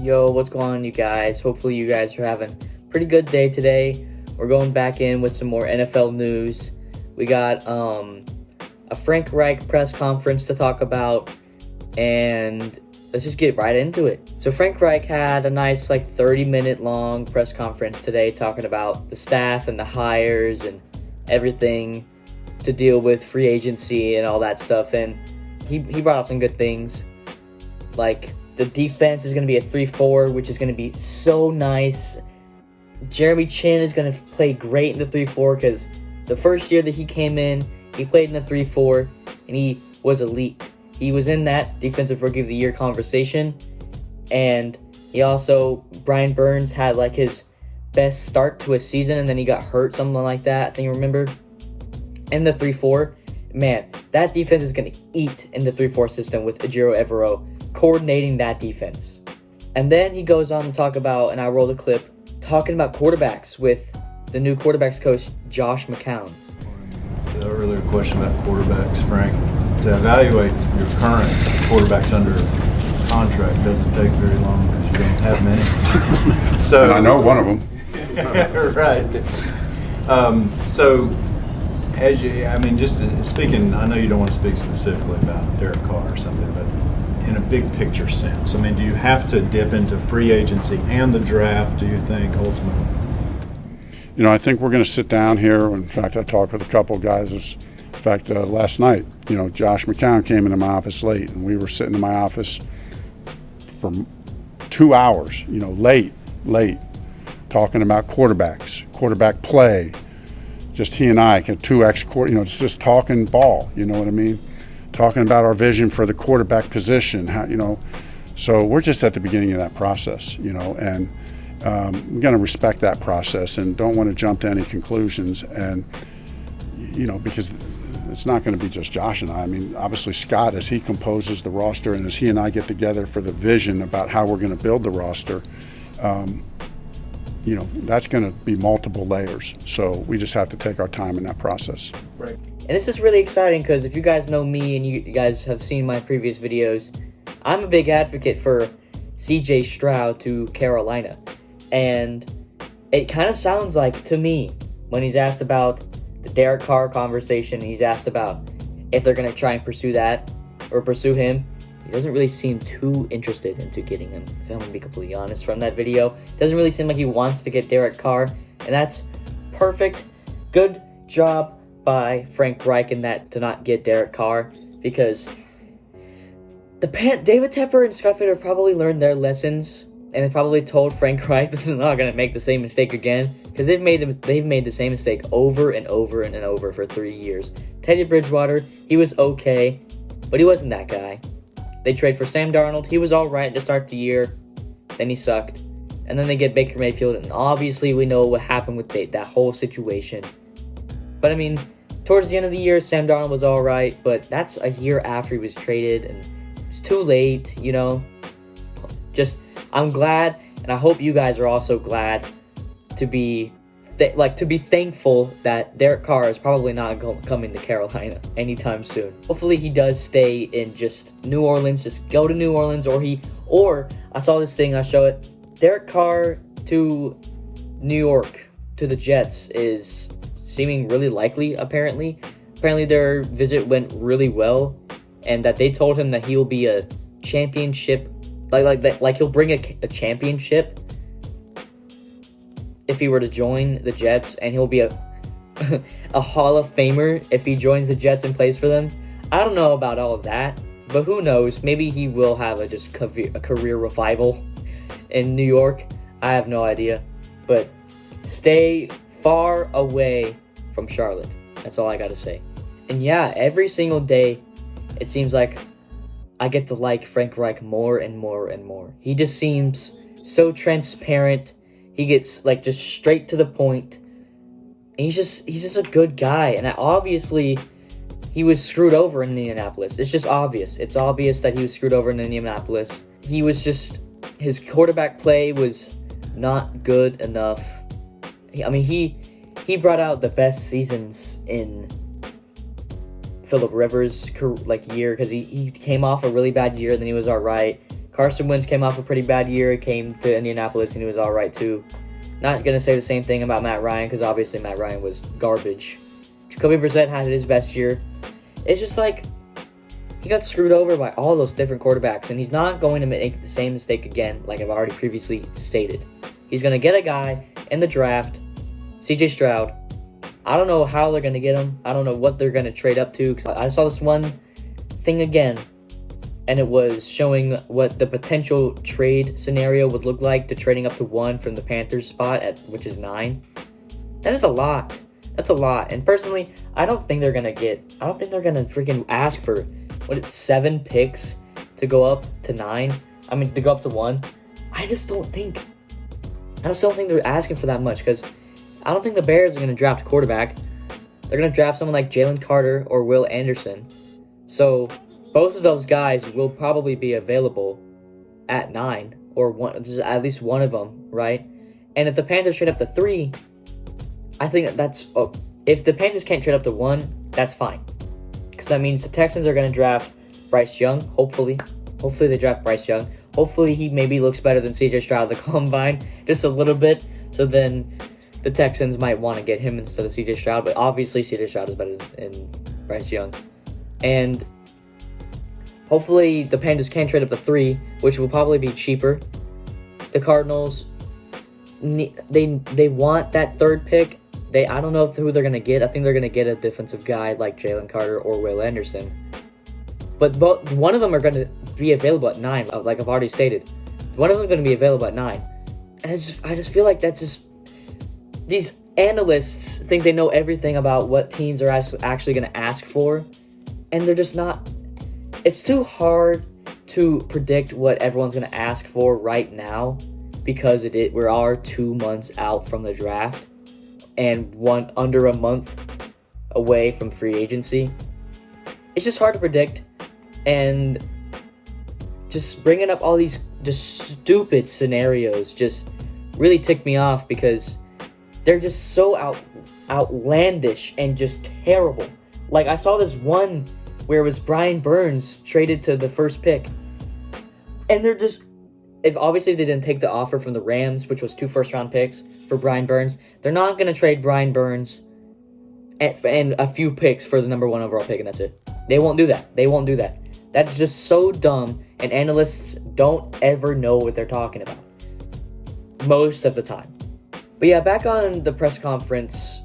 Yo, what's going on, you guys? Hopefully you guys are having a pretty good day today. We're going back in with some more NFL news. We got a Frank Reich press conference to talk about, and let's just get right into it. So Frank Reich had a nice 30-minute long press conference today talking about the staff and the hires and everything to deal with free agency and all that stuff. And he brought up some good things, like the defense is going to be a 3-4, which is going to be so nice. Jeremy Chin is going to play great in the 3-4 because the first year that he came in, he played in the 3-4 and he was elite. He was in that Defensive Rookie of the Year conversation, and he also, Brian Burns had his best start to a season, and then he got hurt, something like that, I think you remember, in the 3-4. Man, that defense is going to eat in the 3-4 system with Ejiro Evero coordinating that defense. And then he goes on to talk about, and I rolled a clip, talking about quarterbacks with the new quarterbacks coach, Josh McCown. The earlier question about quarterbacks, Frank, to evaluate your current quarterbacks under contract doesn't take very long because you don't have many. So and I know one of them. Right. So, just speaking, I know you don't want to speak specifically about Derek Carr or something, but in a big picture sense, do you have to dip into free agency and the draft, do you think, ultimately? I think we're going to sit down here. In fact, I talked with a couple of guys. Last night, Josh McCown came into my office late, and we were sitting in my office for 2 hours, late, talking about quarterback play. Just he and I, 2X, it's just talking ball, you know what I mean? Talking about our vision for the quarterback position, So we're just at the beginning of that process, and I'm going to respect that process and don't want to jump to any conclusions. And, because it's not going to be just Josh and I. Obviously Scott, as he composes the roster and as he and I get together for the vision about how we're going to build the roster, that's going to be multiple layers. So we just have to take our time in that process. Right. And this is really exciting because if you guys know me and you guys have seen my previous videos, I'm a big advocate for CJ Stroud to Carolina. And it kind of sounds like, to me, when he's asked about the Derek Carr conversation, he's asked about if they're going to try and pursue that or pursue him, he doesn't really seem too interested into getting him, if I'm going to be completely honest from that video. It doesn't really seem like he wants to get Derek Carr, and that's perfect. Good job by Frank Reich in that to not get Derek Carr, because David Tepper and Scott Fitter have probably learned their lessons, and they probably told Frank Reich this is not going to make the same mistake again, because they've made the same mistake over and over and over for 3 years. Teddy Bridgewater, he was okay, but he wasn't that guy. They trade for Sam Darnold. He was all right to start the year, then he sucked, and then they get Baker Mayfield, and obviously we know what happened with that whole situation. But towards the end of the year, Sam Darnold was all right, but that's a year after he was traded, and it's too late, I'm glad, and I hope you guys are also glad to be thankful that Derek Carr is probably not coming to Carolina anytime soon. Hopefully he does stay in just New Orleans, just go to New Orleans, or I saw this thing, I'll show it. Derek Carr to New York, to the Jets, is seeming really likely, apparently. Apparently their visit went really well, and that they told him that he will be a championship, he'll bring a championship if he were to join the Jets, and he'll be a Hall of Famer if he joins the Jets and plays for them. I don't know about all of that, but who knows? Maybe he will have a career revival in New York. I have no idea, but stay far away from Charlotte. That's all I gotta say. And yeah, every single day, it seems like I get to like Frank Reich more and more and more. He just seems so transparent. He gets just straight to the point. And he's just a good guy. And obviously, he was screwed over in Indianapolis. It's just obvious. It's obvious that he was screwed over in Indianapolis. His quarterback play was not good enough. He brought out the best seasons in Phillip Rivers' year, because he came off a really bad year, then he was all right. Carson Wentz came off a pretty bad year. He came to Indianapolis and he was all right too. Not going to say the same thing about Matt Ryan because obviously Matt Ryan was garbage. Jacoby Brissett had his best year. It's just like he got screwed over by all those different quarterbacks, and he's not going to make the same mistake again like I've already previously stated. He's going to get a guy in the draft, CJ Stroud. I don't know how they're going to get him. I don't know what they're going to trade up to. Cause I saw this one thing again, and it was showing what the potential trade scenario would look like to trading up to 1 from the Panthers spot, which is 9. That is a lot. That's a lot. And personally, I don't think they're going to freaking ask for, 7 picks to go up to 9? I mean, to go up to 1? I just don't think they're asking for that much, because I don't think the Bears are going to draft a quarterback. They're going to draft someone like Jalen Carter or Will Anderson. So both of those guys will probably be available at 9, or at least one of them, right? And if the Panthers trade up to 3, I think if the Panthers can't trade up to 1, that's fine. Because that means the Texans are going to draft Bryce Young, hopefully. Hopefully they draft Bryce Young. Hopefully he maybe looks better than CJ Stroud at the Combine, just a little bit. So then the Texans might want to get him instead of CJ Stroud. But obviously CJ Stroud is better than Bryce Young. And hopefully the Panthers can trade up to 3, which will probably be cheaper. The Cardinals, they want that 3rd pick. I don't know who they're going to get. I think they're going to get a defensive guy like Jalen Carter or Will Anderson. But one of them are going to be available at 9, like I've already stated. One of them is going to be available at 9. And I just feel like that's just... These analysts think they know everything about what teams are actually going to ask for. And they're just not... It's too hard to predict what everyone's going to ask for right now, because we are 2 months out from the draft and under a month away from free agency. It's just hard to predict, and just bringing up all these just stupid scenarios just really tick me off, because they're just so outlandish and just terrible. Like, I saw this one where it was Brian Burns traded to the 1st pick, and they're just... If they didn't take the offer from the Rams, which was 2 first-round picks for Brian Burns, they're not going to trade Brian Burns and a few picks for the number 1 overall pick, and that's it. They won't do that. That's just so dumb, and analysts don't ever know what they're talking about. Most of the time. But yeah, back on the press conference,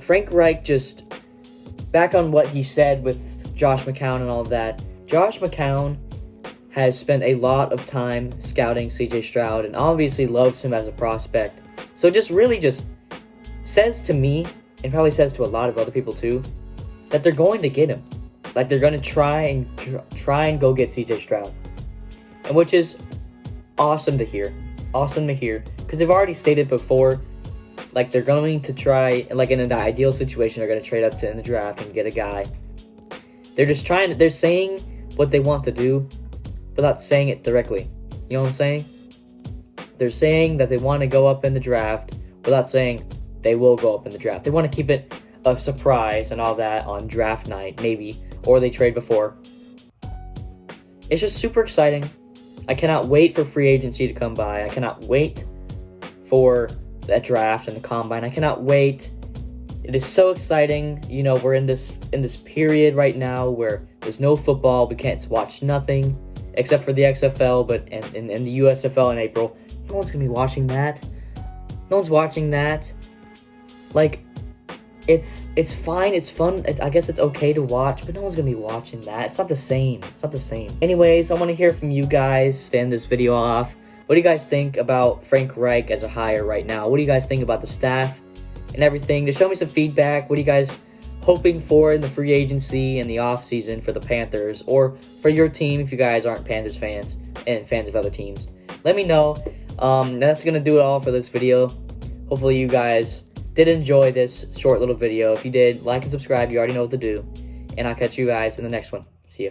Frank Reich just... Back on what he said with Josh McCown and all of that. Josh McCown has spent a lot of time scouting CJ Stroud and obviously loves him as a prospect. So just says to me, and probably says to a lot of other people too, that they're going to get him. Like, they're going to try and go get CJ Stroud. And which is awesome to hear. Because they've already stated before, like, they're going to try, like, in an ideal situation, they're going to trade up in the draft and get a guy. They're saying what they want to do without saying it directly. You know what I'm saying? They're saying that they want to go up in the draft without saying they will go up in the draft. They want to keep it a surprise and all that on draft night, maybe, or they trade before. It's just super exciting. I cannot wait for free agency to come by. I cannot wait for that draft and the Combine. I cannot wait. It is so exciting. We're in this period right now where there's no football. We can't watch nothing except for the XFL, but in the USFL in April. No one's gonna be watching that. No one's watching that. Like, it's fine, it's fun. I guess it's okay to watch, but no one's gonna be watching that. It's not the same. Anyways, I want to hear from you guys to end this video off. What do you guys think about Frank Reich as a hire right now? What do you guys think about the staff and everything? Just show me some feedback. What are you guys hoping for in the free agency and the offseason for the Panthers, or for your team if you guys aren't Panthers fans and fans of other teams? Let me know. That's going to do it all for this video. Hopefully you guys did enjoy this short little video. If you did, like and subscribe. You already know what to do. And I'll catch you guys in the next one. See ya.